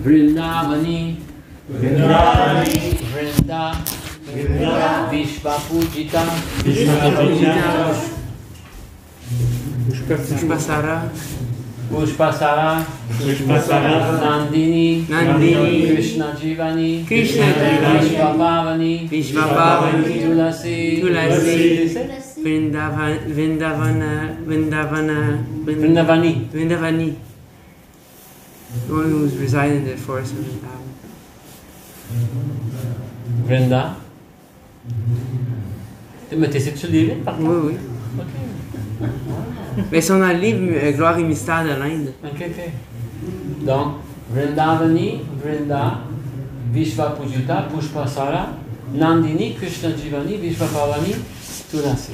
Vrindavani, Vrindavani, Vrinda, Vishvapujita, Pushpasara, Pushpasara, Nandini, Krishna Jivani, Vishvapavani, Tulasi, Vrindavani. Vrindavani. The one who's residing in the forest of Vrindavan. Vrinda. Mais t'essaies de lire par contre? Oui. Ok. Mais ils sont dans le livre Gloire et mystère de l'Inde. Ok. Donc, Vrindavani, Vrinda, Vishvapujita, Pushpasara, Nandini, Krishna Jivani, Vishvapavani, Tulasi.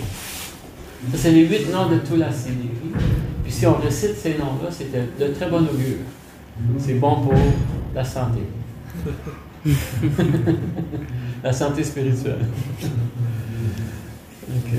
Ça, c'est les 8 noms de Tulasi. Puis si on récite ces noms-là, c'est de très bon augure. C'est bon pour la santé. La santé spirituelle. Ok.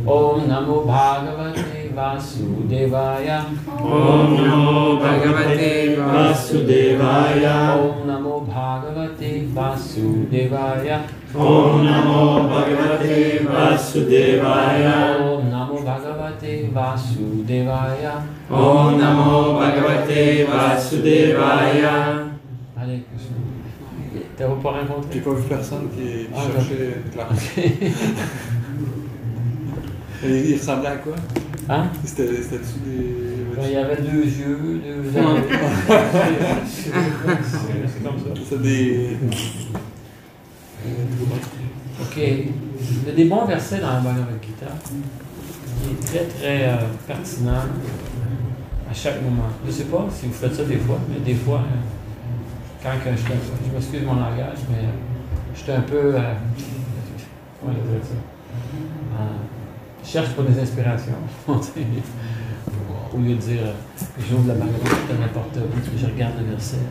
Om Namo Bhagavate Vasudevaya. Om Namo Bhagavate Vasudevaya. Om Namo Bhagavate Vasudevaya. Om Namo Bhagavate Vasudevaya. Om Namo Bhagavate Vasudevaya. Om Namo Bhagavate Vasudevaya. Allez, Krishna. T'as pas rencontré? J'ai pas vu personne qui Ah, cherchait clairement. Il ressemblait à quoi? Hein? C'était-tu des... Il y avait 2 yeux, 2 oreilles. C'est comme ça. C'est des... Ok. Il y a des bons versets dans la Bhagavad Gita. Il est très très pertinent à chaque moment. Je ne sais pas si vous faites ça des fois, mais des fois, quand je m'excuse mon langage, mais j'étais un peu... comment je vais dire ça? Je cherche pour des inspirations. Au lieu de dire j'ouvre la Bhagavad Gita n'importe où, je regarde le verset.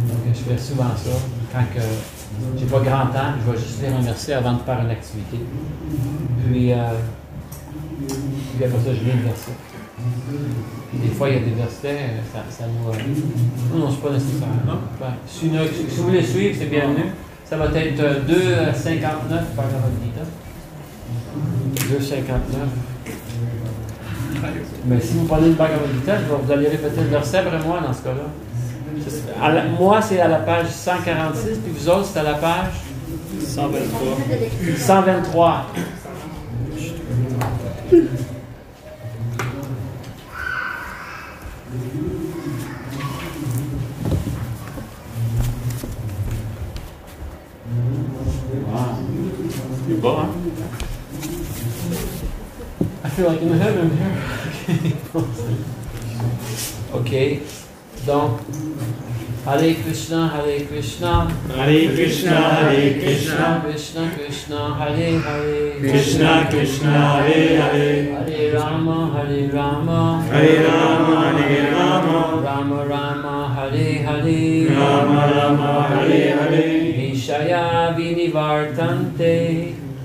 Donc je fais souvent ça. Quand j'ai pas grand temps, je vais juste lire un verset avant de faire une activité. Puis après ça, je lis le verset. Puis des fois, il y a des versets, ça nous... Non, c'est pas nécessaire. Ouais. Si vous voulez suivre, c'est bienvenu. Ça va être 2,59 par Bhagavad Gita. 2,59. Mais si vous prenez le Bhagavad Gita, vous allez répéter le verset après moi dans ce cas-là. Moi, c'est à la page 146, puis vous autres, c'est à la page 123. 123. Wow. C'est bon, hein? I feel like in heaven here. Ok. Donc, Hare Krishna, Hare Krishna. Hare Krishna, Hare Krishna. Krishna Krishna, Hare Hare. Krishna Krishna, Hare Hare. Hare Rama, Hare Rama. Hare Rama, Hare Rama. Rama Rama, Hare Hare. Rama Rama, Hare Hare. Vishaya Vinivartante.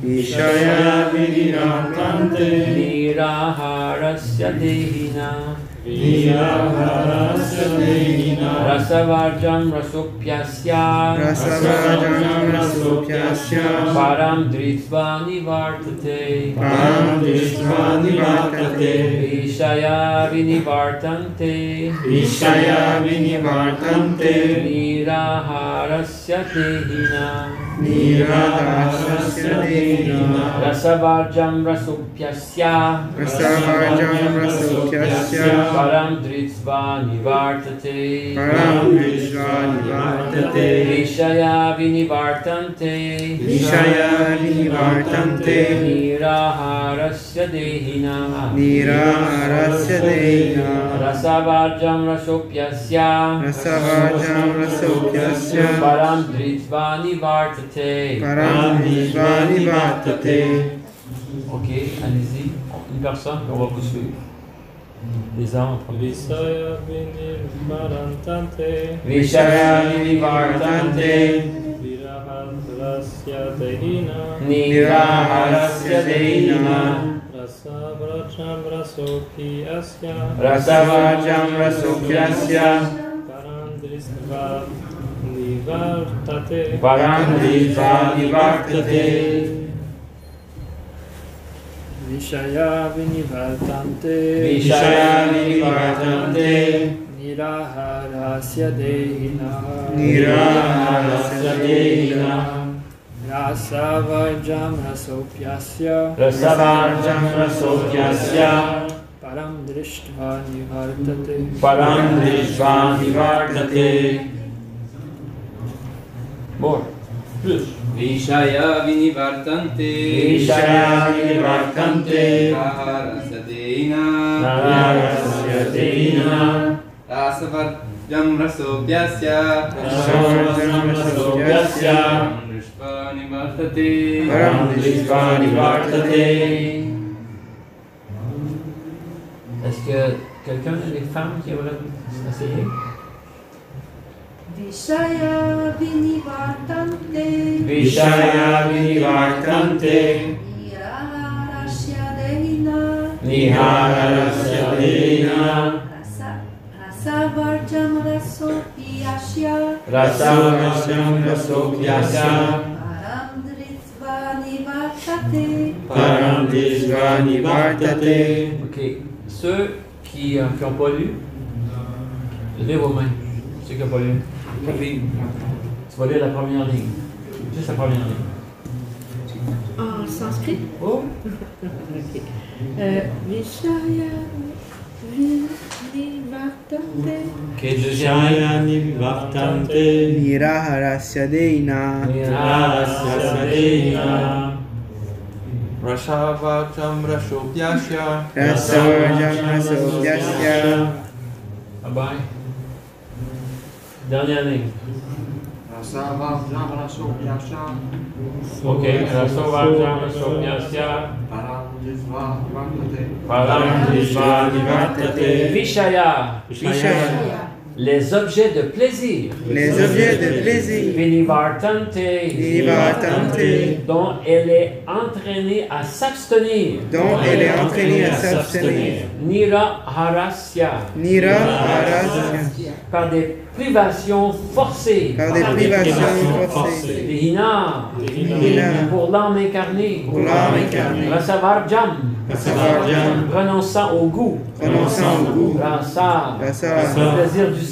Vishaya Vinirantante. Niraharasya Dehina. Niraharasya Dehina. Rasavarjam Rasopyasya. Rasavajam Rasopyasya. Param Dritva Nivartate. Param Drishtva Nivartate. Vishaya Vinivartante. Vishaya Vinivartante. Niraharasya Dehina. Niraharasya Dehina. Rasavarjam Rasopyasya. Rasavajam Rasopyasya. Param Dritva Nivartate. Param Dritva Nivartate. Vishaya Vinivartante. Vishaya Vinivartante. Niraharasya Dehina. Niraharasya Dehina. Rasavarjam Rasopyasya. Rasavajam Rasopyasya. Param Dritva Nivartate. Param Dritva Nivartate. Ok, allez-y. Une personne, on va vous suivre. Les hommes en premier. Vishaya Vinirvartante. Vishaya Vinivartante. Niraharasya Dehina. Niraharasya Dehina. Rasavrajam rasopi asya Rasavajam rasopyasya Parandristva nivartate Parandriva nivartate Vishaya vinivartante Vishaya nivartante Niraharasya dehina Niraharasya dehina Rasavajam rasopyasya Rasavajam rasopyasya Param drishtva nivartate Parandriva nivartate Bon, plus. Vishaya vinivartante Vishaya nivartante Narasadena Narasya dehina Rasavarjam rasovyasya Rasavajam rasopyasya Drishva nivartate Parandriva nivartate Est-ce que quelqu'un des femmes qui aimerait essayer? Vishaya vinivartante Vishaya vinivartante Niraharasya dehina Niharasya dehina Rasavarjam rasopyasya Rasavajam rasopyasya Paramdritva nivartate Parandriva nivartate Ok. Ceux qui n'ont pas lu, levez vos mains. Ceux qui n'ont pas lu. Tu vas lire la première ligne. Juste la première ligne. En sanskrit. Oh! Ok. Vishaya vinivartante Ok, deuxième ligne. nivartante Niraharasya dehina Nirasya dehina Rasavajam rasopyasya Rasavajam rasopyasya Bye bye. Dernière ligne. Rasavajam rasopyasya Ok, Rasavajam rasopyasya Parandriva nivartate Vishaya, Vishaya les objets de plaisir. Les objets de plaisir Vinivartante, Vinivartante dont elle est entraînée à s'abstenir. dont elle est entraînée à s'abstenir Niraharasya, Niraharasya par des privations forcées. par des privations forcées Vihina, Vihina, pour l'âme incarnée. pour l'âme incarnée Rasavarjam, Rasavarjam renonçant au goût. renonçant au goût Rasa, Rasa le plaisir du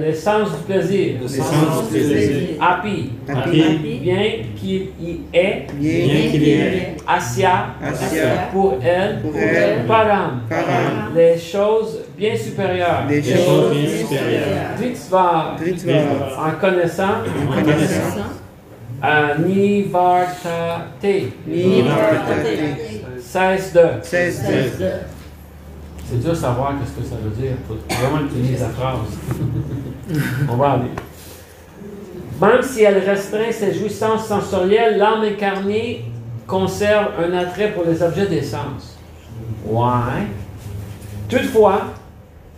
l'essence du plaisir. l'essence du plaisir Api, Api bien qu'il y ait. bien qu'il y ait Asya, Asya pour elle. pour elle Param, Param les choses bien supérieures. des choses bien supérieures Dritva, Dritva en connaissant. connaissant Nivartate, Nivartate cesse de. cesse de C'est dur de savoir qu'est-ce que ça veut dire. Il faut vraiment utiliser la phrase. On va aller. Même si elle restreint ses jouissances sensorielles, l'âme incarnée conserve un attrait pour les objets des sens. Ouais. Toutefois,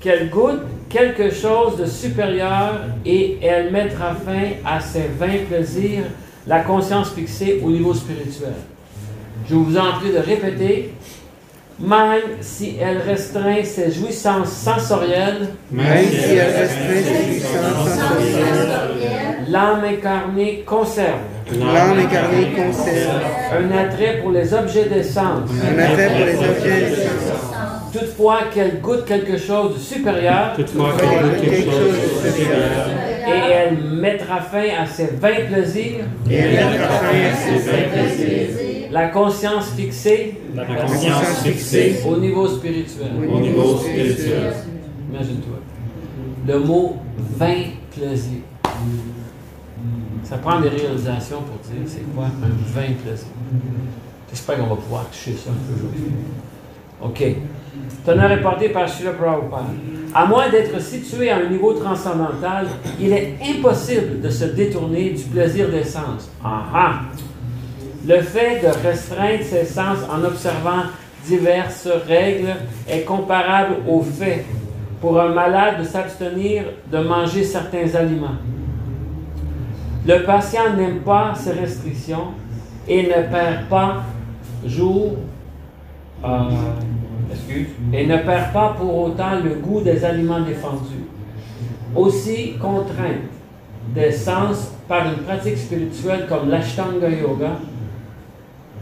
qu'elle goûte quelque chose de supérieur et elle mettra fin à ses vains plaisirs, la conscience fixée au niveau spirituel. Je vous en prie de répéter. Même si elle restreint ses jouissances sensorielles, même si elle restreint ses jouissances sensorielles l'âme incarnée conserve l'âme incarnée conserve un attrait pour les objets des sens. un attrait pour les objets des sens Toutefois qu'elle goûte quelque chose de supérieur Toutefois qu'elle goûte quelque chose de supérieur et elle mettra fin à ses vains plaisirs, et elle mettra fin à ses vains plaisirs la conscience fixée la conscience fixée au niveau spirituel. au niveau spirituel. Imagine-toi. Le mot vain plaisir. Ça prend des réalisations pour dire c'est quoi un vain plaisir. J'espère qu'on va pouvoir toucher ça un peu aujourd'hui. OK. Teneur reporté par Srila Prabhupada. À moins d'être situé à un niveau transcendantal, il est impossible de se détourner du plaisir des sens. Ah! Le fait de restreindre ses sens en observant diverses règles est comparable au fait pour un malade de s'abstenir de manger certains aliments. Le patient n'aime pas ces restrictions et ne perd pas jour et ne perd pas pour autant le goût des aliments défendus. Aussi contrainte des sens par une pratique spirituelle comme l'Ashtanga Yoga,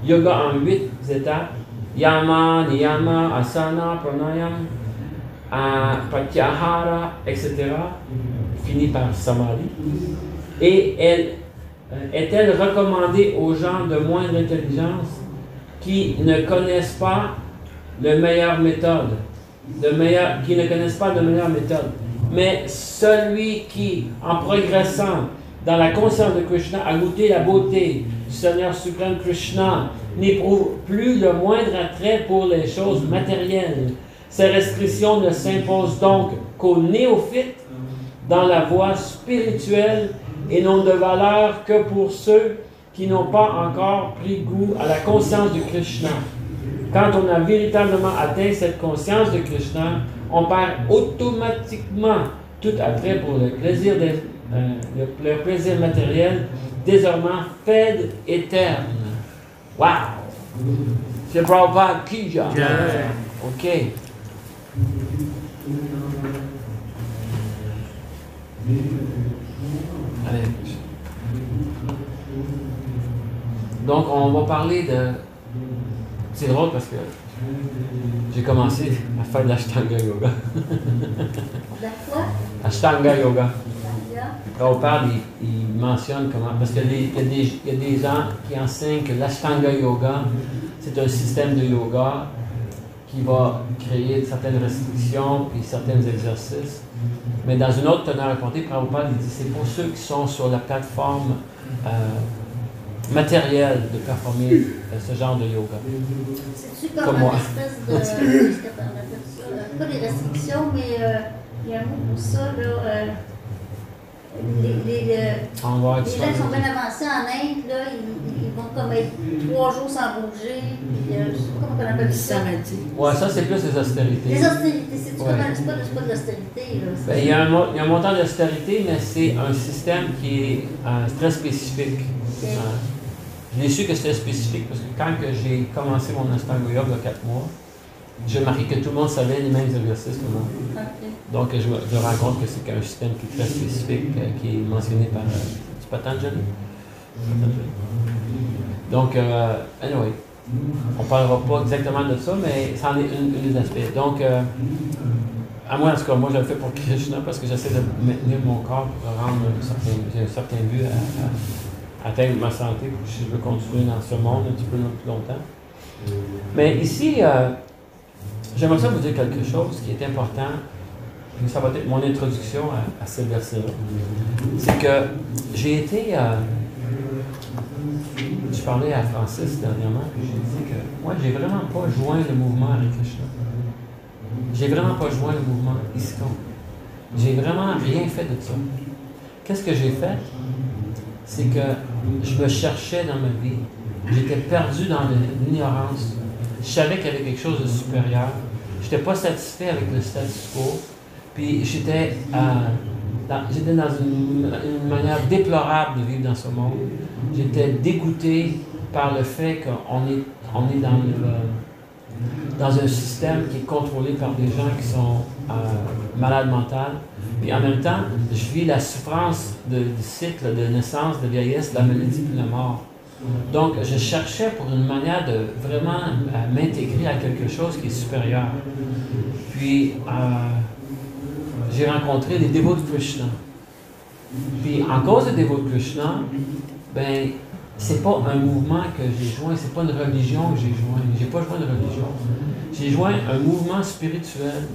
yoga en 8 étapes, Yama, Niyama, Asana, Pranayama, Pratyahara, etc., finit par Samadhi. Et est-elle recommandée aux gens de moindre intelligence qui ne connaissent pas la meilleure méthode, qui ne connaissent pas de meilleure méthode, mais celui qui, en progressant dans la conscience de Krishna, a goûté la beauté du Seigneur suprême Krishna, n'éprouve plus le moindre attrait pour les choses matérielles. Ces restrictions ne s'imposent donc qu'aux néophytes dans la voie spirituelle et n'ont de valeur que pour ceux qui n'ont pas encore pris goût à la conscience de Krishna. Quand on a véritablement atteint cette conscience de Krishna, on perd automatiquement tout attrait pour le plaisir, le plaisir matériel, désormais fait éterne. Wow! C'est Prabhupada qui genre. OK. Allez. Donc, on va parler de... C'est drôle parce que j'ai commencé à faire de l'Ashtanga Yoga. La quoi? Ashtanga Yoga. Prabhupada, il mentionne comment... Parce qu'il y a des gens qui enseignent que l'Ashtanga Yoga, c'est un système de yoga qui va créer certaines restrictions et certains exercices. Mais dans une autre teneur racontée, Prabhupada dit c'est pour ceux qui sont sur la plateforme matérielle de performer ce genre de yoga. C'est-tu comme une espèce de... pas des restrictions, mais il y a un mot pour ça, là. Les gens qui sont bien avancés en Inde, là, ils vont comme être 3 jours sans bouger. Puis, je sais pas comment on appelle ça. Ouais, ça c'est plus les austérités. Les austérités, c'est pas de l'austérité. Ben, il y a un montant d'austérité, mais c'est un système qui est très spécifique. Okay. Je l'ai su que c'était spécifique parce que quand j'ai commencé mon Ashtanga Yoga il y a 4 mois, j'ai remarqué que tout le monde savait les mêmes exercices que moi. Okay. Donc je me rends compte que c'est un système qui est très spécifique, qui est mentionné par Patanjali. Donc, anyway, on ne parlera pas exactement de ça, mais ça en est un des aspects. Donc, à moi, en tout cas, moi je le fais pour Krishna parce que j'essaie de maintenir mon corps pour rendre j'ai un certain but à atteindre ma santé si je veux continuer dans ce monde un petit peu plus longtemps. Mais ici, j'aimerais ça vous dire quelque chose qui est important. Ça va être mon introduction à ce verset-là. C'est que j'ai été... je parlais à Francis dernièrement, puis j'ai dit que moi, j'ai vraiment pas joint le mouvement Hare Krishna. J'ai vraiment pas joint le mouvement ISKCON. J'ai vraiment rien fait de ça. Qu'est-ce que j'ai fait? C'est que je me cherchais dans ma vie. J'étais perdu dans l'ignorance. Je savais qu'il y avait quelque chose de supérieur. Je n'étais pas satisfait avec le status quo. Puis j'étais dans une manière déplorable de vivre dans ce monde. J'étais dégoûté par le fait qu'on est dans un système qui est contrôlé par des gens qui sont malades mentales. Puis en même temps, je vis la souffrance du cycle de naissance, de vieillesse, de la maladie puis de la mort. Donc, je cherchais pour une manière de vraiment m'intégrer à quelque chose qui est supérieur. Puis, j'ai rencontré les dévots de Krishna. Puis, en cause des dévots de Krishna, ben, c'est pas un mouvement que j'ai joint, c'est pas une religion que j'ai joint. J'ai pas joint de religion. J'ai joint un mouvement spirituel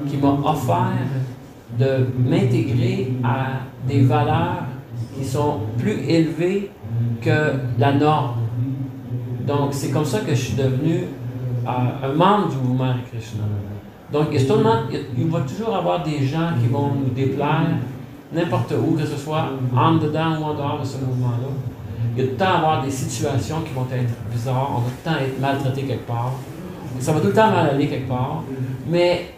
qui m'a offert de m'intégrer à des valeurs qui sont plus élevées que la norme. Donc, c'est comme ça que je suis devenu un membre du mouvement Hare Krishna. Donc, il va toujours avoir des gens qui vont nous déplaire n'importe où, que ce soit en dedans ou en dehors de ce mouvement-là. Il y a tout le temps avoir des situations qui vont être bizarres, on va tout le temps être maltraité quelque part. Ça va tout le temps mal aller quelque part. Mais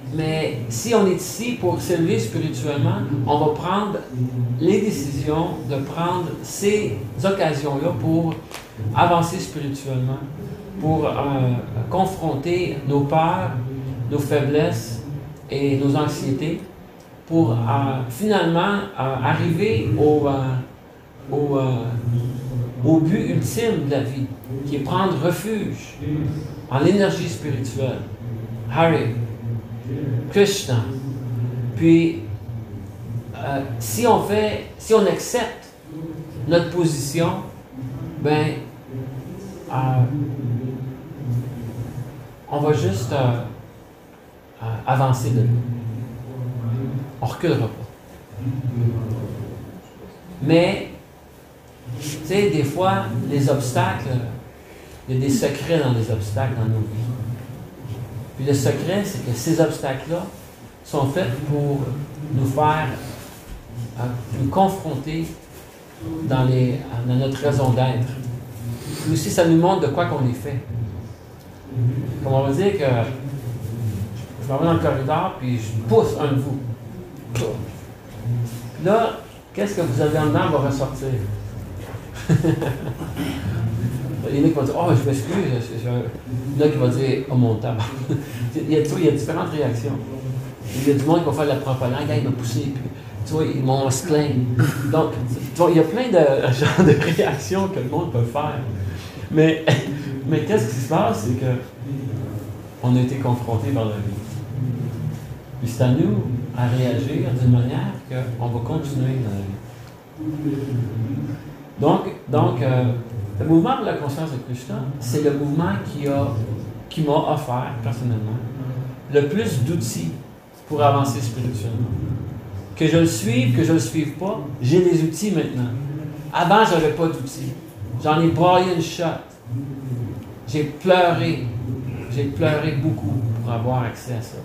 si on est ici pour s'élever spirituellement, on va prendre les décisions de prendre ces occasions-là pour avancer spirituellement. pour confronter nos peurs, nos faiblesses et nos anxiétés, pour finalement arriver au but ultime de la vie, qui est prendre refuge en l'énergie spirituelle. Hare Krishna. Puis, si on accepte notre position, ben, on va juste avancer de nous. On ne reculera pas. Mais, tu sais, des fois, les obstacles, il y a des secrets dans les obstacles dans nos vies. Puis le secret, c'est que ces obstacles-là sont faits pour nous faire nous confronter dans notre raison d'être. Puis aussi, ça nous montre de quoi qu'on est fait. Comme on va dire que je m'en vais dans le corridor, puis je pousse un de vous. Puis là, qu'est-ce que vous avez en dedans va ressortir? Il y en a qui vont dire « Oh, je m'excuse. » Il y en a qui vont dire « Oh, mon tabac. » il y a différentes réactions. Il y a du monde qui va faire la propagande. « Il m'a poussé. » Puis, tu vois, ils vont se plaindre. Donc, tu vois, il y a plein de genres de réactions que le monde peut faire. Mais qu'est-ce qui se passe? C'est que on a été confrontés par la vie. Puis c'est à nous à réagir d'une manière qu'on va continuer dans la vie. Donc, le mouvement pour la conscience de Krishna, c'est le mouvement qui m'a offert, personnellement, le plus d'outils pour avancer spirituellement. Que je le suive, que je ne le suive pas, j'ai des outils maintenant. Avant, je n'avais pas d'outils. J'en ai braillé une shot. J'ai pleuré beaucoup pour avoir accès à ça.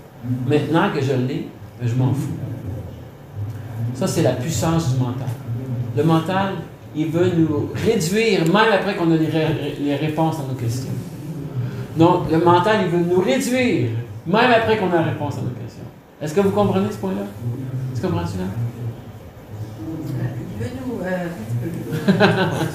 Maintenant que je l'ai, je m'en fous. Ça, c'est la puissance du mental. Le mental, il veut nous réduire, même après qu'on a les réponses à nos questions. Donc, le mental, il veut nous réduire, même après qu'on a la réponse à nos questions. Est-ce que vous comprenez ce point-là? Est-ce que vous comprenez cela? Il veut nous...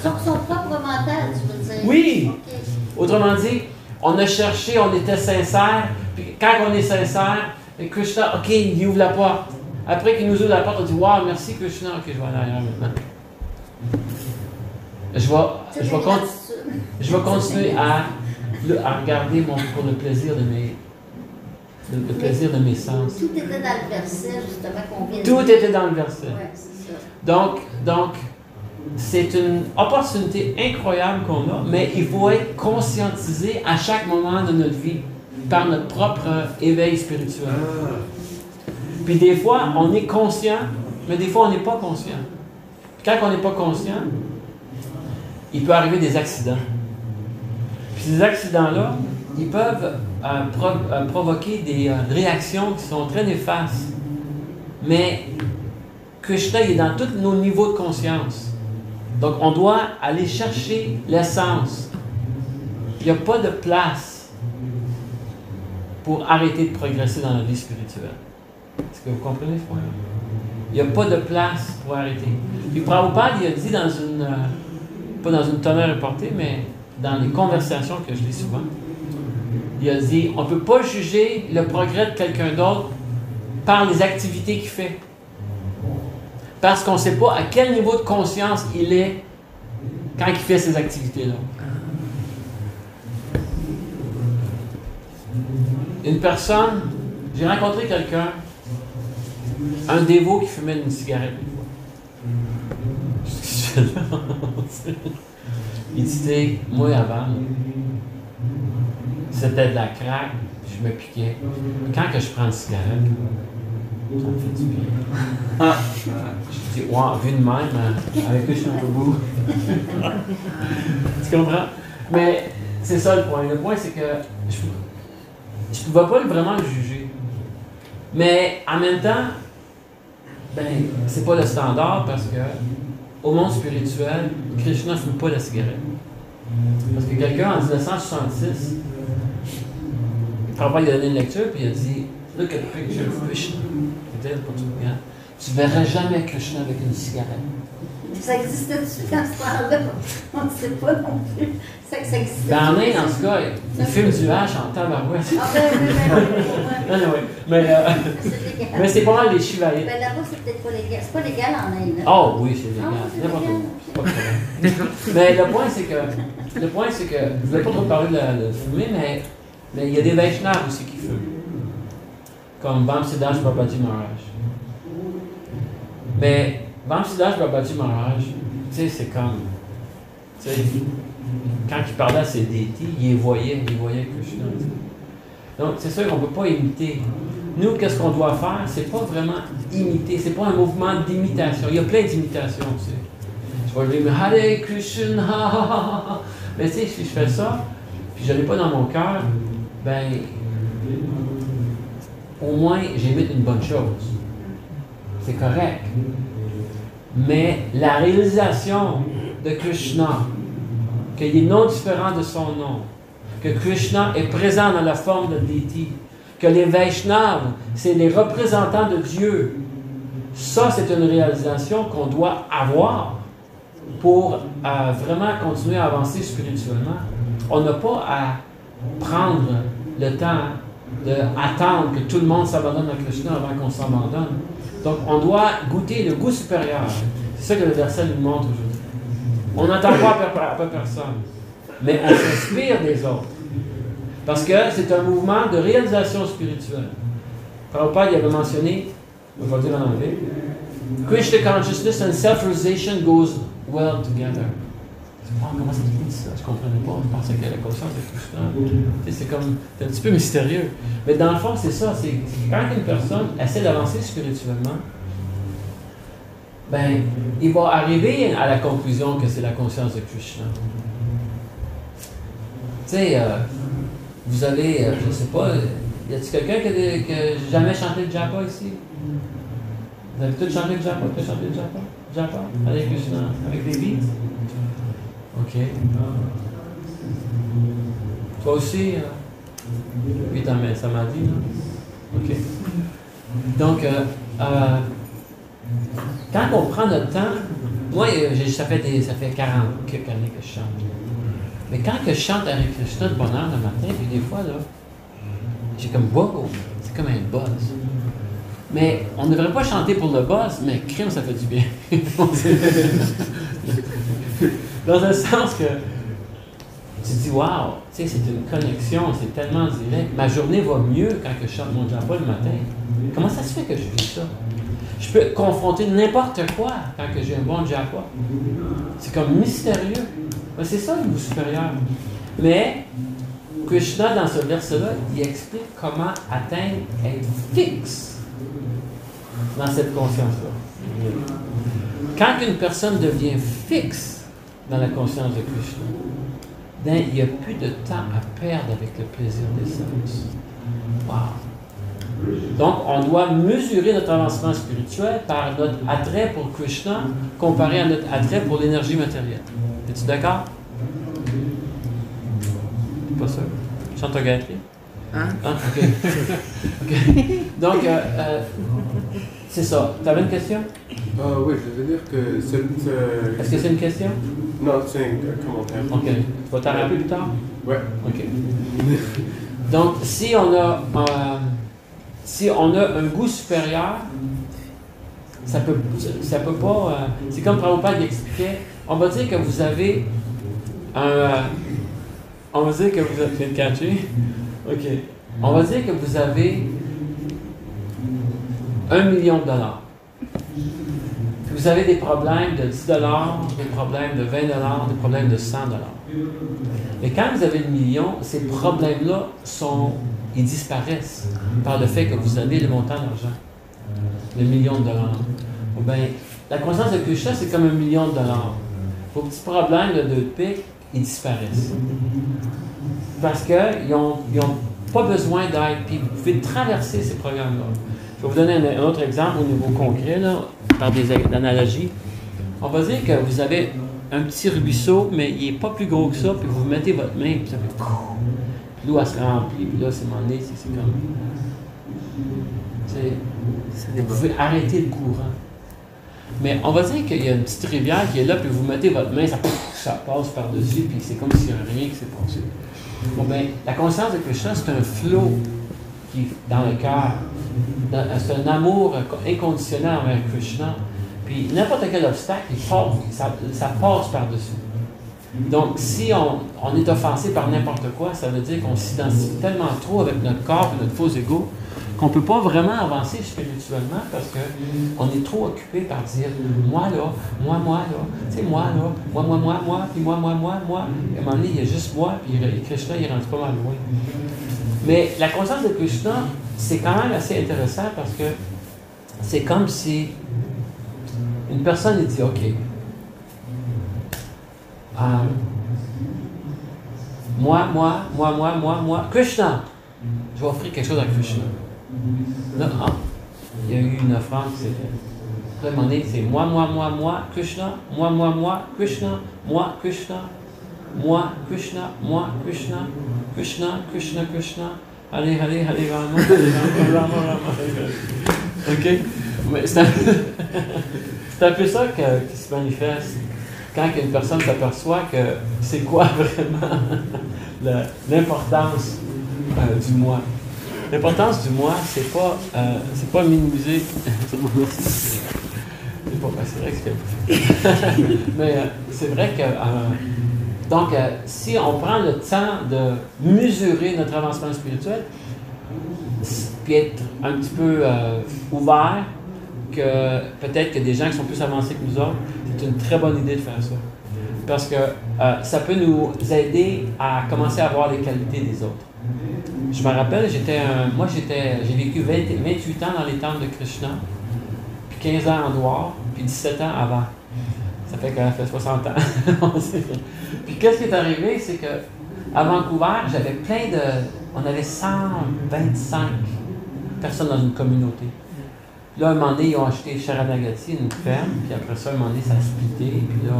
Sur son propre mental, tu veux dire? Oui! Okay. Autrement dit, on a cherché, on était sincère, puis quand on est sincère, Krishna, OK, il ouvre la porte. Après qu'il nous ouvre la porte, on dit « Wow, merci Krishna, OK, je vais aller ailleurs maintenant. » Je vais continuer à regarder pour le plaisir de mes sens. Tout était dans le verset, justement, qu'on vient de Tout était dans le verset. Ouais, c'est ça. Donc, c'est une opportunité incroyable qu'on a, mais il faut être conscientisé à chaque moment de notre vie par notre propre éveil spirituel. Puis des fois, on est conscient, mais des fois, on n'est pas conscient. Puis quand on n'est pas conscient, il peut arriver des accidents. Puis ces accidents-là, ils peuvent provoquer des réactions qui sont très néfastes. Mais Krishna, il est dans tous nos niveaux de conscience. Donc, on doit aller chercher l'essence. Il n'y a pas de place pour arrêter de progresser dans la vie spirituelle. Est-ce que vous comprenez ce point-là? Il n'y a pas de place pour arrêter. Puis Prabhupada, il a dit dans une... pas dans une tonne reportée, mais dans les conversations que je lis souvent, il a dit, on ne peut pas juger le progrès de quelqu'un d'autre par les activités qu'il fait. Parce qu'on ne sait pas à quel niveau de conscience il est quand il fait ces activités-là. Une personne, j'ai rencontré quelqu'un, un dévot qui fumait une cigarette une fois. Il disait, moi avant, c'était de la crack, je me piquais. Quand que je prends une cigarette, ça me fait du bien. Je dis, wow, vu de même, avec eux, je suis un peu beau. Tu comprends? Mais c'est ça le point. Le point, c'est que je ne pouvais pas vraiment le juger. Mais en même temps, ben, c'est pas le standard parce que au monde spirituel, Krishna ne fume pas la cigarette. Parce que quelqu'un en 1966, Prabhupada il a donné une lecture puis il a dit Look at the picture of Krishna. Il dit, tu ne verrais jamais Krishna avec une cigarette. Ça existait-tu dans ce temps-là? On ne sait pas non plus. Ça existait. Ben, en Inde, en tout cas, il fume du hache en tabarouette. Ah ben oui. Non, oui. Mais, C'est légal. mais c'est pas mal les chivaïtes. Ben là-bas, c'est peut-être pas légal. C'est pas légal en Inde. Hein? Oh oui, c'est légal. Ah, c'est N'importe légal. où. Pas de problème. Mais le point, c'est que, je ne voulais pas trop parler de fumer, mais il y a des Vaishnavas aussi qui fument. Comme Vamsiddhas Babaji Maharaj. Mais Vamsiddhas Babaji Maharaj, tu sais, c'est comme, tu sais, quand il parlait à ses déités, il voyait Krishna. Tu sais. Donc, c'est sûr qu'on ne peut pas imiter. Nous, qu'est-ce qu'on doit faire? C'est pas vraiment imiter, c'est pas un mouvement d'imitation. Il y a plein d'imitations, tu sais. Je vais dire Hare Krishna, mais tu sais, si je fais ça, puis je ne l'ai pas dans mon cœur, ben, au moins, j'imite une bonne chose. C'est correct. Mais la réalisation de Krishna, qu'il est non différent de son nom, que Krishna est présent dans la forme de Deity, que les Vaishnavas, c'est les représentants de Dieu, ça, c'est une réalisation qu'on doit avoir pour vraiment continuer à avancer spirituellement. On n'a pas à prendre le temps d'attendre que tout le monde s'abandonne à Krishna avant qu'on s'abandonne. Donc, on doit goûter le goût supérieur. C'est ça que le verset nous montre aujourd'hui. On n'entend pas à personne, mais on s'inspire des autres. Parce que c'est un mouvement de réalisation spirituelle. Prabhupada il avait mentionné, je vais le dire en anglais, Krishna consciousness and self-realization goes well together. Comment ça dit ça? Je ne comprenais pas. Je pensais que la conscience de Krishna, c'est un petit peu mystérieux. Mais dans le fond, c'est ça. C'est quand une personne essaie d'avancer spirituellement, ben, il va arriver à la conclusion que c'est la conscience de Krishna. Tu sais, vous avez, je ne sais pas, y a-t-il quelqu'un qui a jamais chanté le japa ici? Vous avez tous chanté le japa? Tu as chanté le japa? Japa? Avec Krishna? Avec des beats? OK. Toi aussi? Oui, ça m'a dit, là. OK. Donc, quand on prend notre temps, moi, ça fait 40 quelques années que je chante. Mais quand je chante avec Krishna de bonne heure le matin, puis des fois, là, j'ai comme wow, c'est comme un buzz. Mais on ne devrait pas chanter pour le buzz, mais crime, ça fait du bien. Dans un sens que tu dis, wow, tu sais, c'est une connexion, c'est tellement direct. Ma journée va mieux quand je chante mon japa le matin. Comment ça se fait que je vis ça? Je peux confronter n'importe quoi quand j'ai un bon japa. C'est comme mystérieux. Mais c'est ça le goût supérieur. Mais Krishna, dans ce verset-là, il explique comment atteindre, être fixe dans cette conscience-là. Quand une personne devient fixe dans la conscience de Krishna, ben, il n'y a plus de temps à perdre avec le plaisir des sens. Wow! Donc, on doit mesurer notre avancement spirituel par notre attrait pour Krishna comparé à notre attrait pour l'énergie matérielle. Es-tu d'accord? Pas sûr. Chante Gayatri? Hein? Ah, OK. Okay. Donc, c'est ça. Tu avais une question? Oui, je veux dire que cette... Est-ce que c'est une question? Non, c'est un commentaire. OK. Tu vas t'en rappeler plus tard? Ouais. OK. Donc, si on a un goût supérieur, ça peut pas... c'est comme Prabhupada expliquait, on va dire que vous avez on va dire que vous avez... le catcher? OK. On va dire que vous avez $1 million. Puis vous avez des problèmes de $10, des problèmes de $20, des problèmes de $100. Et quand vous avez le million, ces problèmes-là ils disparaissent par le fait que vous avez le montant d'argent, le $1 million. Bien, la conscience de Krishna, c'est comme $1 million. Vos petits problèmes de 2 piques, ils disparaissent. Parce qu'ils n'ont pas besoin d'aide, puis vous pouvez traverser ces programmes-là. Je vais vous donner un autre exemple au niveau concret, là, par des analogies. On va dire que vous avez un petit ruisseau, mais il n'est pas plus gros que ça, puis vous mettez votre main, puis ça fait... Puis l'eau, elle se remplit, puis là, c'est mon nez, c'est comme... C'est Vous pouvez arrêter le courant. Mais on va dire qu'il y a une petite rivière qui est là, puis vous mettez votre main, ça passe par-dessus, puis c'est comme s'il n'y a rien qui s'est passé. Bon, ben, la conscience de Krishna, c'est un flot qui est dans le cœur. C'est un amour inconditionnel envers Krishna. Puis n'importe quel obstacle, ça passe par-dessus. Donc, si on est offensé par n'importe quoi, ça veut dire qu'on s'identifie tellement trop avec notre corps et notre faux ego qu'on ne peut pas vraiment avancer spirituellement parce qu'on est trop occupé par dire « moi là, moi là, tu sais, moi là, moi, puis moi. » Et à un moment donné, il y a juste moi, puis Krishna, il rentre pas mal loin. Mais la conscience de Krishna, c'est quand même assez intéressant parce que c'est comme si une personne elle dit « OK, moi, Krishna, je vais offrir quelque chose à Krishna. » Là, il y a eu une offrande qui s'est faite. À un moment donné, c'est moi, Krishna, Krishna, Krishna. Allez, Rama. OK? Mais c'est un peu ça qui se manifeste quand une personne s'aperçoit que c'est quoi vraiment l'importance du moi. L'importance du moi, c'est pas minimiser. C'est pas facile, mais c'est vrai que donc si on prend le temps de mesurer notre avancement spirituel, puis être un petit peu ouvert, que peut-être que des gens qui sont plus avancés que nous autres, c'est une très bonne idée de faire ça. Parce que ça peut nous aider à commencer à voir les qualités des autres. Je me rappelle, j'ai vécu 28 ans dans les temples de Krishna, puis 15 ans en dehors, puis 17 ans avant. Ça fait qu'elle a fait 60 ans. Puis qu'est-ce qui est arrivé, c'est que à Vancouver, j'avais on avait 125 personnes dans une communauté. Là, un moment donné, ils ont acheté Sharanagati, une ferme, puis après ça, un moment donné, ça a splitté, puis là,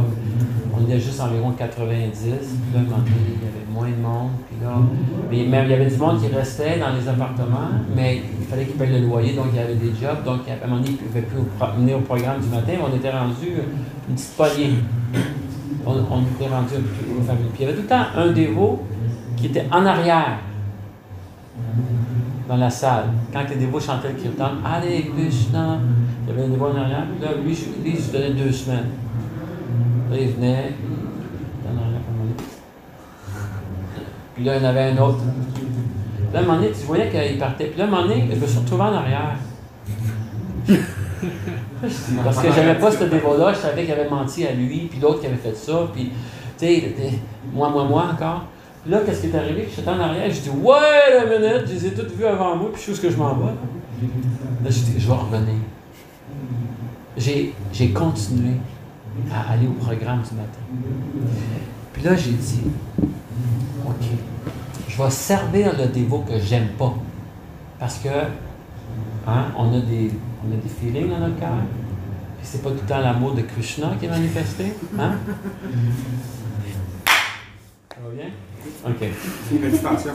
on était juste environ 90, puis là, un moment donné, il y avait moins de monde, puis là, mais même, il y avait du monde qui restait dans les appartements, mais il fallait qu'ils payent le loyer, donc il y avait des jobs, donc à un moment donné, ils ne pouvaient plus venir au programme du matin, mais on était rendu une petite poignée. On était rendu un peu aux familles. Puis il y avait tout le temps un dévot qui était en arrière, dans la salle. Quand les dévots chantaient le kirtan, « Allez, Krishna », il y avait un dévot en arrière, puis là, lui, je lui donnais 2 semaines. Là, il venait, puis là, il y en avait un autre. Puis là, à un moment donné, tu voyais qu'il partait. Puis là, à un moment donné, je me suis retrouvé en arrière. Parce que j'avais pas ce dévot-là, je savais qu'il avait menti à lui, puis l'autre qui avait fait ça, puis, tu sais, moi encore. Puis là, qu'est-ce qui est arrivé? J'étais en arrière, je dis, ouais, la minute, je les ai toutes vues avant moi, puis je sais où que je m'en vais. Là, je dis, je vais revenir. J'ai continué à aller au programme du matin. Puis là, j'ai dit, OK, je vais servir le dévot que j'aime pas. Parce que, on a des feelings dans notre cœur. Puis c'est pas tout le temps l'amour de Krishna qui est manifesté. Ça va bien? OK. Une méditation.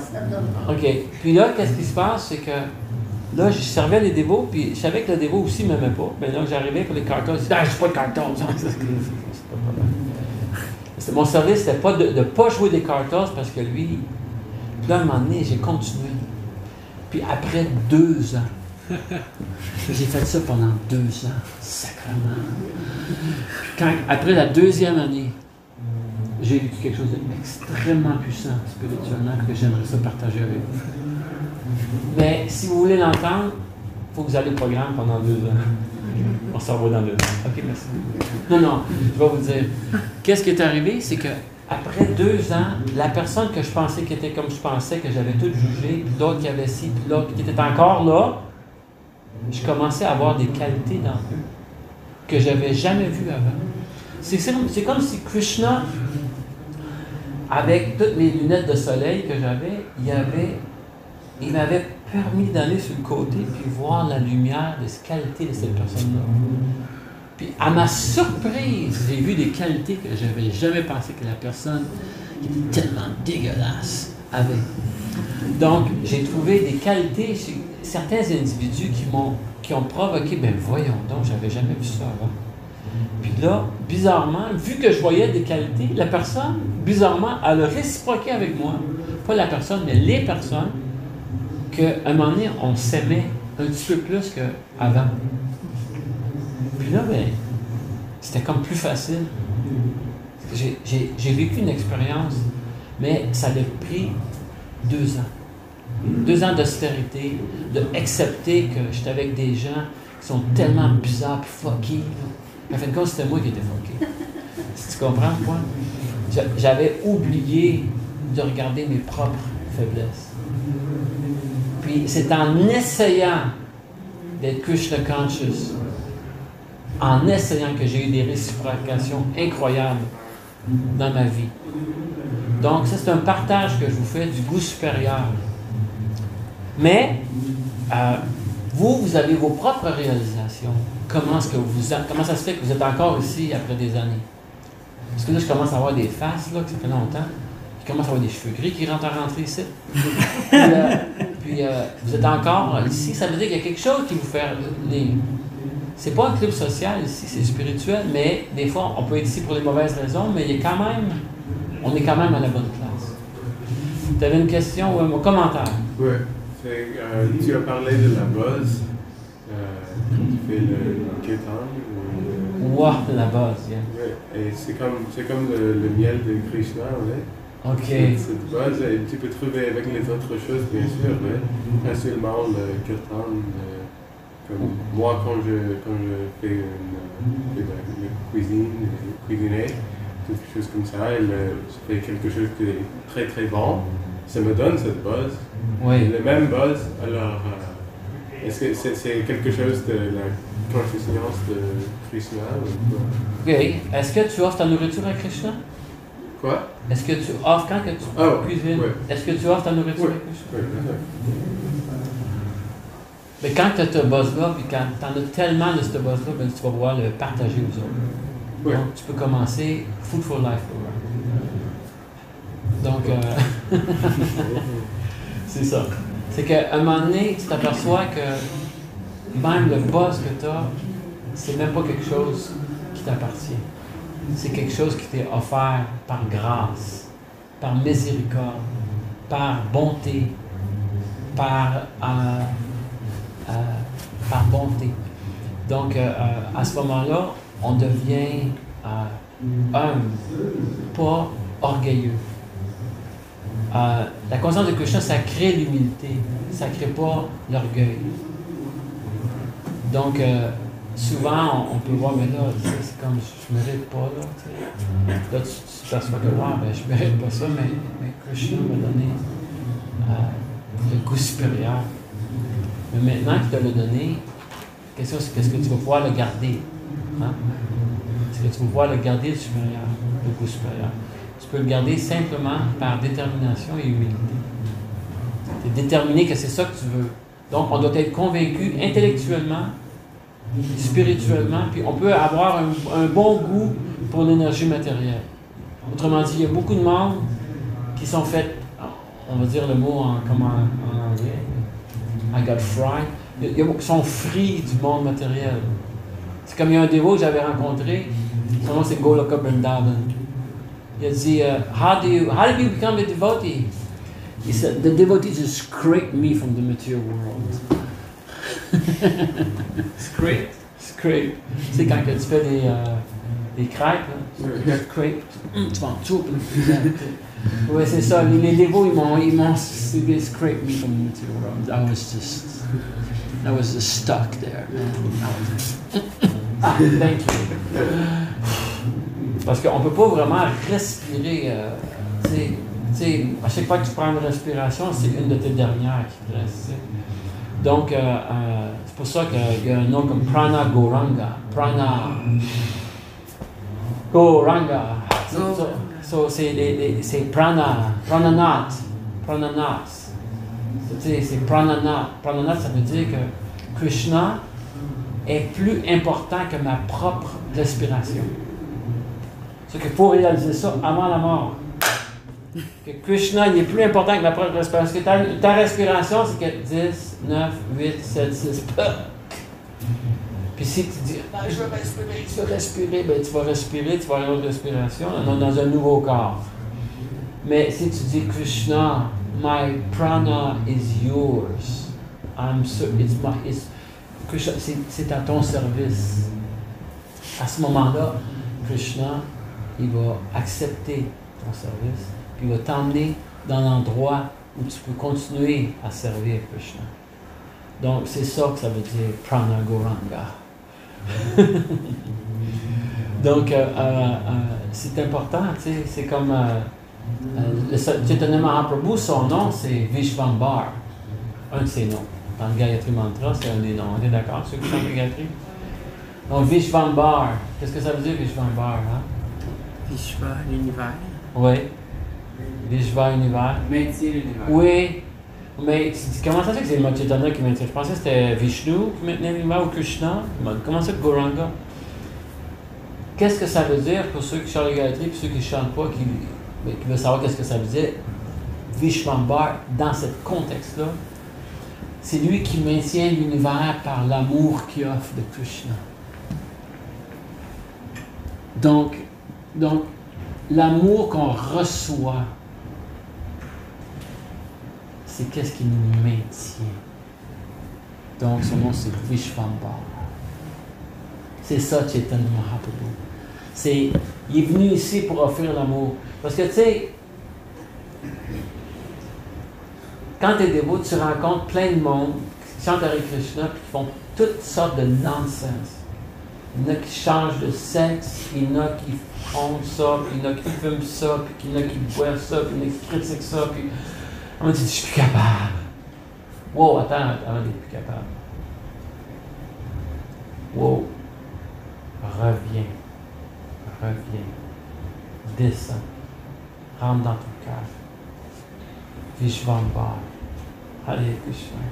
OK. Puis là, qu'est-ce qui se passe? C'est que là, je servais les dévots, puis je savais que le dévot aussi ne m'aimait pas. Mais là, j'arrivais pour les cartons. Je disais, je suis pas de cartons. C'est pas de problème. Mon service, c'était pas de ne pas jouer des cartons parce que lui. Puis là, à un moment donné, j'ai continué. Puis après 2 ans, j'ai fait ça pendant 2 ans, sacrément. Puis après la 2e année, j'ai vécu quelque chose d'extrêmement puissant spirituellement que j'aimerais ça partager avec vous. Mais si vous voulez l'entendre, il faut que vous allez au programme pendant 2 ans. On s'en va dans 2 ans. OK, merci. Non, je vais vous dire. Qu'est-ce qui est arrivé, c'est que après 2 ans, la personne que je pensais qui était comme je pensais, que j'avais tout jugé, puis d'autres qui avaient ci, puis l'autre qui était encore là, je commençais à avoir des qualités dans eux que je n'avais jamais vues avant. C'est comme si Krishna, avec toutes mes lunettes de soleil que j'avais, il m'avait permis d'aller sur le côté puis voir la lumière des qualités de cette personne-là. Puis à ma surprise, j'ai vu des qualités que je n'avais jamais pensé que la personne qui était tellement dégueulasse avait. Donc, j'ai trouvé des qualités certains individus qui ont provoqué, ben voyons donc, j'avais jamais vu ça avant. Puis là, bizarrement, vu que je voyais des qualités, la personne, bizarrement, elle a réciproqué avec moi, pas la personne, mais les personnes, qu'à un moment donné, on s'aimait un petit peu plus qu'avant. Puis là, ben, c'était comme plus facile. J'ai vécu une expérience, mais ça a pris 2 ans. 2 ans d'austérité, d'accepter que j'étais avec des gens qui sont tellement bizarres et fuckés. En fin de compte, c'était moi qui étais fucké. Tu comprends le point? J'avais oublié de regarder mes propres faiblesses. Puis c'est en essayant d'être Krishna conscious, en essayant que j'ai eu des réciprocations incroyables dans ma vie. Donc ça, c'est un partage que je vous fais du goût supérieur. Mais vous avez vos propres réalisations. Comment ça se fait que vous êtes encore ici après des années? Parce que là, je commence à avoir des faces, là, que ça fait longtemps. Je commence à avoir des cheveux gris qui rentrent ici. Puis vous êtes encore ici. Ça veut dire qu'il y a quelque chose qui vous fait... C'est pas un club social ici, c'est spirituel, mais des fois, on peut être ici pour les mauvaises raisons, mais on est quand même à la bonne place. Tu avais une question ou un commentaire? Oui. Tu as parlé de la base. Tu fais le kirtan. Wow, la base, yeah. Oui, et c'est comme le miel de Krishna, oui. OK. Cette base, tu peux trouver avec les autres choses, bien sûr, mais facilement le kirtan. Comme moi, quand je fais la cuisiner, quelque chose comme ça, je fais quelque chose qui est très très bon, ça me donne cette base. Oui. La même base, alors, est-ce que c'est quelque chose de la conscience de Krishna ou quoi? OK. Est-ce que tu offres ta nourriture à Krishna? Quoi? Est-ce que tu offres quand que tu cuisines? Oui. Est-ce que tu offres ta nourriture à Krishna? Oui, bien sûr. Mais quand tu as ce buzz-là, puis quand tu en as tellement de ce buzz-là, ben, tu vas pouvoir le partager aux autres. Oui. Donc, tu peux commencer Food for Life. Donc, c'est ça. C'est qu'à un moment donné, tu t'aperçois que même le buzz que tu as, c'est même pas quelque chose qui t'appartient. C'est quelque chose qui t'est offert par grâce, par miséricorde, par bonté, par bonté. Donc, à ce moment-là, on devient humble, pas orgueilleux. La conscience de Krishna, ça crée l'humilité, ça ne crée pas l'orgueil. Donc, souvent, on peut voir, mais là, c'est comme, je ne mérite pas, là. T'sais. Là, tu t'aperçois que, ben, je ne mérite pas ça, mais Krishna m'a donné le goût supérieur. Mais maintenant qu'il te l'a donné, la question, c'est qu'est-ce que tu vas pouvoir le garder? Hein? Est-ce que tu vas pouvoir le garder, le supérieur, le goût supérieur? Tu peux le garder simplement par détermination et humilité. Tu es déterminé que c'est ça que tu veux. Donc, on doit être convaincu intellectuellement, spirituellement, puis on peut avoir un bon goût pour l'énergie matérielle. Autrement dit, il y a beaucoup de monde qui sont faits, on va dire le mot en anglais, I got fried. Il y a beaucoup qui sont frits du monde matériel. C'est comme il y a un dévot que j'avais rencontré, son nom c'est Goloka Vrindavan. Il a dit, how did you become a devotee? He said, the devotee just scraped me from the material world. Scrape. Scrape. Tu sais, quand tu fais des crêpes, là, scrape, tu vas en dessous. Oui, c'est ça. Les dévots, ils m'ont scrape me from the material world. I was just stuck there. Thank you. Parce qu'on ne peut pas vraiment respirer. Tu sais, à chaque fois que tu prends une respiration, c'est une de tes dernières qui te reste. T'sais. Donc, c'est pour ça qu'il y a un nom comme Prana Goranga. Prana Goranga. C'est Prananat. C'est Prananat. Prananat, ça veut dire que Krishna est plus important que ma propre respiration. C'est qu'il faut réaliser ça avant la mort. Que Krishna, il est plus important que ma propre respiration. Parce que ta respiration, c'est que 10, 9, 8, 7, 6, Puis si tu dis, ben, je veux respirer, ben, tu vas respirer, tu vas avoir une autre respiration dans un nouveau corps. Mais si tu dis, Krishna, my prana is yours, Krishna, c'est à ton service. À ce moment-là, Krishna, il va accepter ton service, puis il va t'emmener dans l'endroit où tu peux continuer à servir Krishna. Donc, c'est ça que ça veut dire Prana Gauranga. Donc, c'est important, tu sais, c'est comme le Chaitanya Mahaprabhu, son nom, c'est Vishvambar, un de ses noms. Dans le Gayatri Mantra, c'est un des noms. On est d'accord, ceux qui chantent le Gayatri? Donc, Vishvambar, qu'est-ce que ça veut dire, Vishvambar? Hein? Vishva, l'univers. Oui. Vishva, univers. Maintient l'univers. Oui. Mais comment ça se fait que c'est le Chaitanya qui maintient? Je pensais que c'était Vishnu qui maintenait l'univers ou Krishna. Comment ça que Gauranga? Qu'est-ce que ça veut dire pour ceux qui chantent le Gayatri et ceux qui ne chantent pas, qui veulent savoir qu'est-ce que ça veut dire? Vishvambar, dans ce contexte-là, c'est lui qui maintient l'univers par l'amour qu'il offre de Krishna. Donc l'amour qu'on reçoit, c'est qu'est-ce qui nous maintient. Donc son nom c'est Vishvambar. C'est ça Chaitanya Mahaprabhu. Il est venu ici pour offrir l'amour. Parce que tu sais, quand tu es dévot, tu rencontres plein de monde qui chantent Hare Krishna et qui font toutes sortes de nonsense. Il y en a qui changent de sexe, il y en a qui font ça, puis il y en a qui fument ça, puis il y en a qui boivent ça, puis il y en a qui critiquent ça, puis on me dit, je suis plus capable. Wow, attends, avant d'être plus capable. Wow. Reviens. Descends. Rentre dans ton cœur. Vishvambar. Hare Krishna.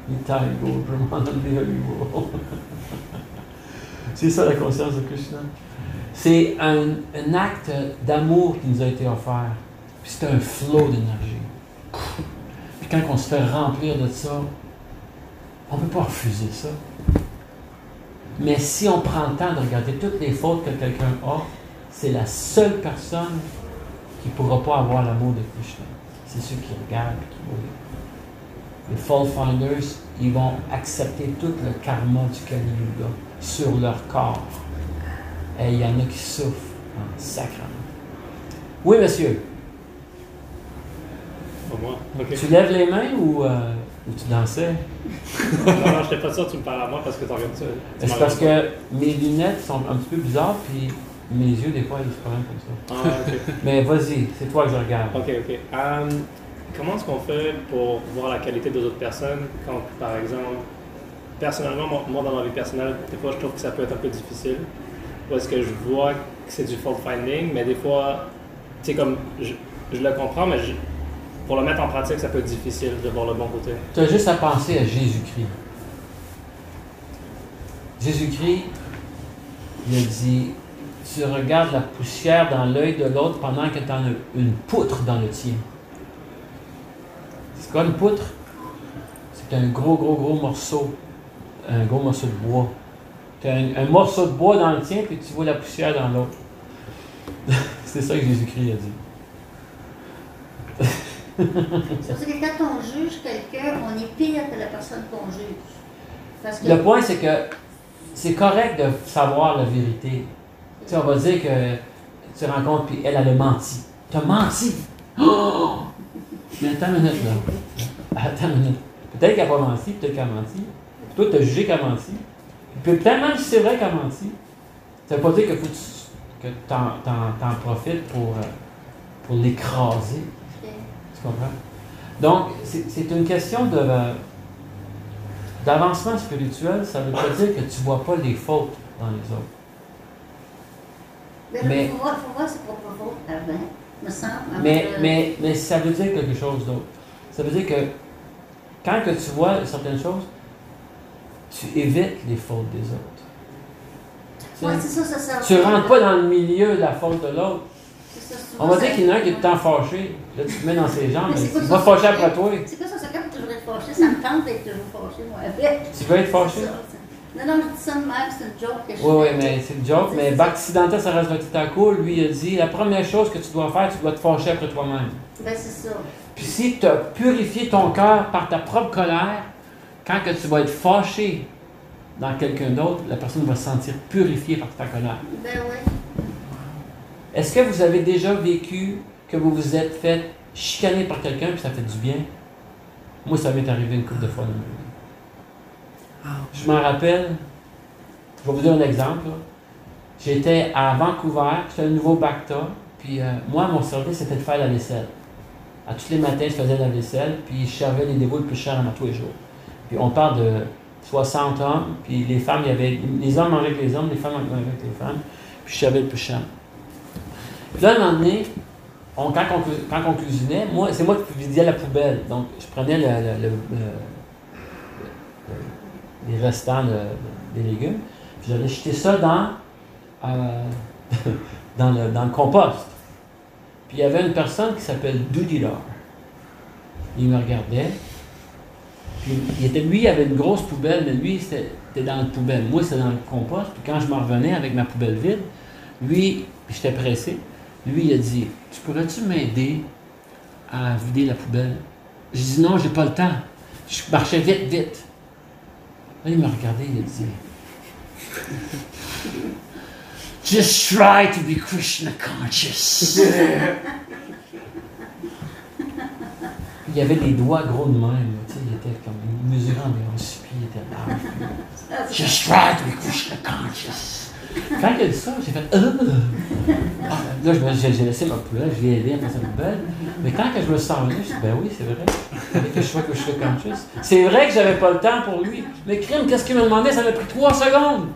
Nitai Gaur Brahmananda Haribo. C'est ça la conscience de Krishna. C'est un acte d'amour qui nous a été offert. Puis c'est un flot d'énergie. Puis quand on se fait remplir de ça, on ne peut pas refuser ça. Mais si on prend le temps de regarder toutes les fautes que quelqu'un a, c'est la seule personne qui ne pourra pas avoir l'amour de Krishna. C'est ceux qui regardent et qui voient. Les fault finders, ils vont accepter tout le karma du Kali Yuga sur leur corps. Et il y en a qui souffrent en sacrament. Oui, monsieur. Pour moi, ok. Tu lèves les mains ou tu dansais? Non, je n'étais pas sûr que tu me parles à moi parce que tu regardes ça. C'est parce que mes lunettes sont un petit peu bizarres, puis mes yeux, des fois, ils se prennent comme ça. Ah, ok. Mais vas-y, c'est toi que je regarde. Ok. Comment est-ce qu'on fait pour voir la qualité des autres personnes quand, par exemple, personnellement, moi dans ma vie personnelle, des fois je trouve que ça peut être un peu difficile. Parce que je vois que c'est du fault finding, mais des fois, tu sais, comme je le comprends, mais pour le mettre en pratique, ça peut être difficile de voir le bon côté. Tu as juste à penser à Jésus-Christ. Jésus-Christ, il a dit, tu regardes la poussière dans l'œil de l'autre pendant que tu en as une poutre dans le tien. C'est quoi une poutre? C'est un gros morceau, un gros morceau de bois. Tu as un morceau de bois dans le tien, puis tu vois la poussière dans l'autre. C'est ça que Jésus-Christ a dit. C'est pour ça que quand on juge quelqu'un, on est pire que la personne qu'on juge. Parce que Le point, c'est que c'est correct de savoir la vérité. Tu sais, on va dire que tu rencontres, puis elle a menti. Tu as menti! Oh! Mais attends une minute, là. Attends une minute. Peut-être qu'elle n'a pas menti, peut-être qu'elle a menti. Toi, tu as jugé qu'elle a menti. Puis peut-être même si c'est vrai qu'elle a menti, ça ne veut pas dire que tu t'en profites pour l'écraser. Tu comprends? Donc, c'est une question d'avancement spirituel. Ça ne veut pas dire que tu ne vois pas les fautes dans les autres. Mais il faut voir ses propres fautes avant, me semble. Mais ça veut dire quelque chose d'autre. Ça veut dire que quand que tu vois certaines choses, tu évites les fautes des autres. Ouais, c'est ça. Tu ne rentres pas dans le milieu de la faute de l'autre. On va dire qu'il y en a un qui est tout le temps fâché. Là, tu te mets dans ses jambes. Il va fâcher après toi. C'est quoi ça? C'est comme tu devrais être fâchée, ça me tente d'être toujours fâchée, moi, avec. Tu veux être fâché? Non, non, je dis ça de même, c'est une joke que je Oui, fais. mais c'est une joke. Mais Bhaktisiddhanta Saraswati-Thakur, lui, il a dit la première chose que tu dois faire, tu dois te fâcher après toi-même. Ben, c'est ça. Puis si tu as purifié ton cœur par ta propre colère, quand que tu vas être fâché dans quelqu'un d'autre, la personne va se sentir purifiée par ta colère. Ben oui. Est-ce que vous avez déjà vécu que vous vous êtes fait chicaner par quelqu'un puis ça fait du bien? Moi, ça m'est arrivé une couple de fois dans ma vie. Je m'en rappelle, je vais vous donner un exemple. Là. J'étais à Vancouver, j'étais un nouveau Bhakta, puis moi, mon service, c'était de faire la vaisselle. À tous les matins, je faisais la vaisselle, puis je servais les dévots le plus cher à tous les jours. Puis on parle de 60 hommes, puis les femmes, il y avait, les hommes mangeaient avec les hommes, les femmes mangeaient avec les femmes, puis je servais le plus cher. Puis là, un moment donné, quand on cuisinait, c'est moi qui vidais la poubelle. Donc, je prenais les restants des légumes, puis j'allais jeter ça dans le compost. Puis il y avait une personne qui s'appelle Dudilor. Il me regardait. Puis lui, il avait une grosse poubelle, mais lui, c'était dans la poubelle. Moi, c'était dans le compost. Puis quand je m'en revenais avec ma poubelle vide, lui, j'étais pressé. Lui, il a dit, tu pourrais-tu m'aider à vider la poubelle? J'ai dit, non, j'ai pas le temps. Je marchais vite. Là, il m'a regardé, il a dit, just try to be Krishna conscious. Il y avait des doigts gros de même, tu sais, il était comme mesurant environ 6 pieds, il était large. Just try to be Krishna conscious. Quand il a dit ça, j'ai fait Là, j'ai laissé ma poubelle, je l'ai aidé à faire sa poubelle. Mais quand que je me suis revenu, je me suis dit, ben oui, c'est vrai. Il fallait que je sois conscious. C'est vrai que j'avais pas le temps pour lui. Mais crime, qu'est-ce qu'il m'a demandé? Ça m'a pris 3 secondes.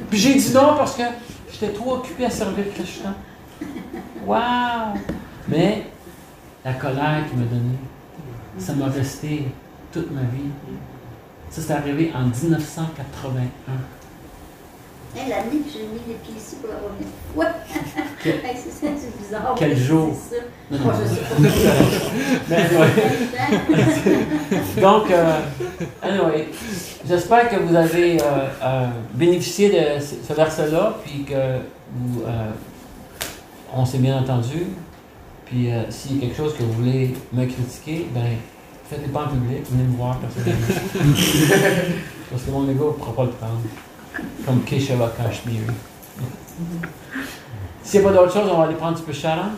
Puis j'ai dit non parce que j'étais trop occupé à servir Krishna. Wow! Mais la colère qu'il m'a donnée, ça m'a resté toute ma vie. Ça, c'est arrivé en 1981. Hey, l'année que j'ai mis les pieds ici pour la première fois. Hey, c'est bizarre. Quel jour? C'est ça. Non, Moi, je sais pas. Donc, anyway, j'espère que vous avez bénéficié de ce verset-là, puis que on s'est bien entendu. Puis s'il y a quelque chose que vous voulez me critiquer, ben faites-le pas en public, venez me voir personnellement. Parce que mon ego ne pourra pas le prendre. Comme Keshava Kashmiri. S'il n'y a pas d'autre chose, on va aller prendre un petit peu de charan.